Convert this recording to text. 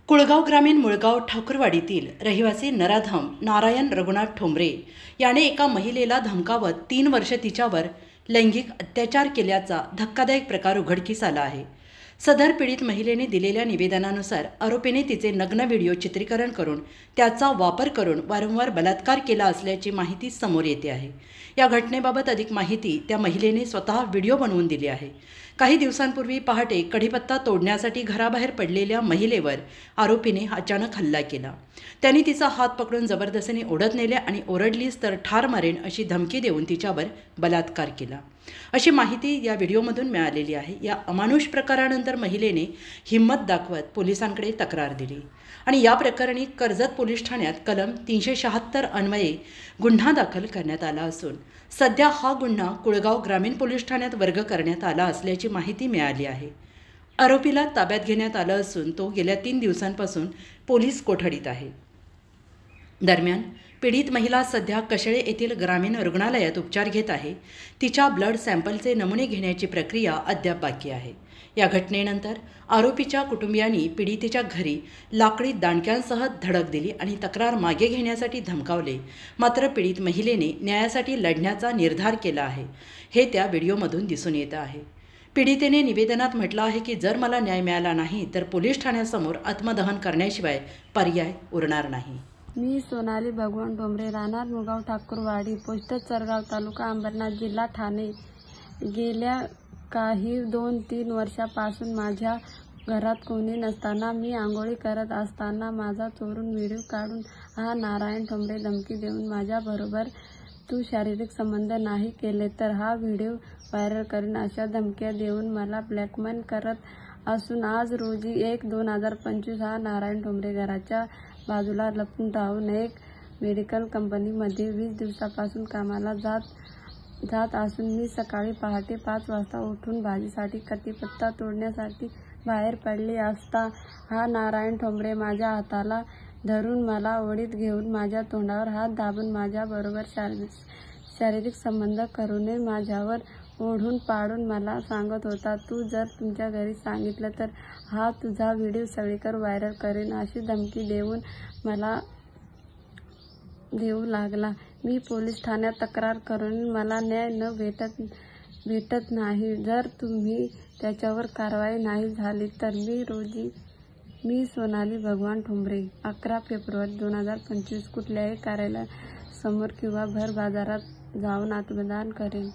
कुळगाव ग्रामीण मुळगाव ठाकूरवाडीतील रहिवासी नराधम नारायण रघुनाथ ठोंबरे याने एका महिलेला धमकावत 3 वर्ष तिच्यावर लैंगिक अत्याचार केल्याचा धक्कादायक प्रकार उघडकीस आला आहे। सदर पीडित महिलेने दिलेल्या निवेदनानुसार आरोपीने तिचे नग्न व्हिडिओ चित्रीकरण करून त्याचा वापर करून वारंवार बलात्कार केला असल्याची माहिती समोर येते आहे। या घटनेबाबत अधिक माहिती त्या महिलेने स्वतः व्हिडिओ बनवून दिली आहे। काही दिवसांपूर्वी पहाटे कढीपत्ता तोडण्यासाठी घराबाहेर पडलेल्या महिलेवर आरोपीने अचानक हल्ला केला। त्यांनी तिचा हात पकडून जबरदस्तीने ओढत नेले आणि ओरडलीस तर ठार मारेन अशी धमकी देऊन तिच्यावर बलात्कार केला अशी माहिती या व्हिडिओमधून मिळालेली आहे। या अमानुष प्रकारानंतर महिलेने हिम्मत दाखवत पोलिसांकडे तक्रार दिली आणि या प्रकरणी कर्जत पोलीस ठाण्यात कलम 376 अन्वये गुन्हा दाखल करण्यात आला असून सध्या हा गुन्हा कुळगाव ग्रामीण पोलीस ठाण्यात वर्ग करण्यात आला असल्याची माहिती मिळाली आहे। आरोपीला ताब्यात घेण्यात आलं असून तो गेल्या 3 दिवसांपासून पोलीस कोठडीत आहे। दरम्यान पीडित महिला सध्या कशेळे येथील ग्रामीण रुग्णालयात उपचार घेत आहे। तिच्या ब्लड सॅम्पलचे नमुने घेण्याची प्रक्रिया अद्याप बाकी आहे। या घटनेनंतर आरोपीच्या कुटुंबियांनी पीडितेच्या घरी लाकडी दांडक्यांसह धडक दिली आणि तक्रार मागे घेण्यासाठी धमकावले। मात्र पीडित महिलेने न्यायासाठी लढण्याचा निर्धार केला आहे, हे त्या व्हिडिओमधून दिसून येत आहे। पीडितेने निवेदनात म्हटलं आहे की जर मला न्याय मिळाला नाही तर पोलीस ठाण्यासमोर आत्मदहन करण्याशिवाय पर्याय उरणार नाही। मी सोनाली भगवान ठोंबरे, राहणार मुळगाव ठाकूरवाडी, पोस्ट चरगाव, तालुका अंबरनाथ, जिल्हा ठाणे। गेल्या काही 2-3 वर्षापासून माझ्या घरात कोणी नसताना मी आंघोळी करत असताना माझा चोरून व्हिडिओ काढून हा नारायण ठोंबरे धमकी देऊन माझ्याबरोबर तू शारीरिक संबंध नाही केले तर हा व्हिडिओ व्हायरल करीन अशा धमक्या देऊन मला ब्लॅकमेल करत असून आज रोजी 1/2/2025 हा नारायण ठोंबरे घराच्या बाजूला लपून राहून एक मेडिकल कंपनीमध्ये 20 दिवसापासून कामाला जात असून मी सकाळी पहाटे 5 वाजता उठून भाजीसाठी कढीपत्ता तोडण्यासाठी बाहेर पडले असता हा नारायण ठोंबरे माझ्या हाताला धरून मला ओढीत घेऊन माझ्या तोंडावर हात दाबून माझ्याबरोबर शारीरिक संबंध करू नये माझ्यावर ओढून पाडून मला सांगत होता, तू जर तुमच्या घरी सांगितलं तर हा तुझा व्हिडिओ सगळीकडे व्हायरल करेन अशी धमकी देऊन मला देऊ लागला। मी पोलीस ठाण्यात तक्रार करून मला न्याय न भेटत नाही। जर तुम्ही त्याच्यावर कारवाई नाही झाली तर मी सोनाली भगवान ठोंबरे 11 फेब्रुवारी 2025 कुठल्याही कार्यालयासमोर किंवा भर बाजारात जाऊन आत्मदहन करेन।